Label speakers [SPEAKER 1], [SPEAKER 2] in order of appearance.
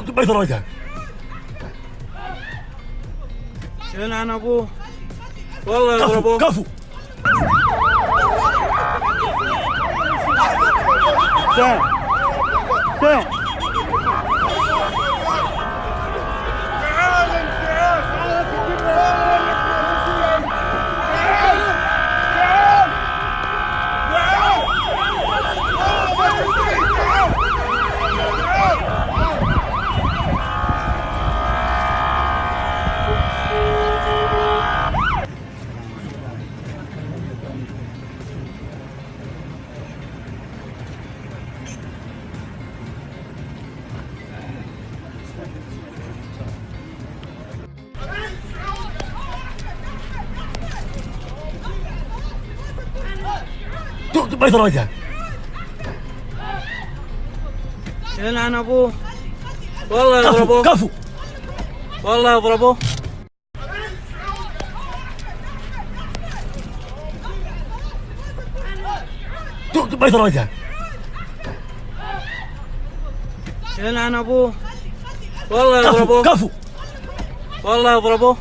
[SPEAKER 1] بيت الرجال.
[SPEAKER 2] شنو عن ابوه؟ والله يضربوه.
[SPEAKER 1] كفو.
[SPEAKER 2] سام سام
[SPEAKER 1] بيت الرجال.
[SPEAKER 2] شنو عن ابوه؟ والله يضربوه.
[SPEAKER 1] كفو.
[SPEAKER 2] والله يضربوه.
[SPEAKER 1] بيت الرجال.
[SPEAKER 2] شنو عن ابوه؟ والله يضربوه.
[SPEAKER 1] كفو.
[SPEAKER 2] والله يضربوه.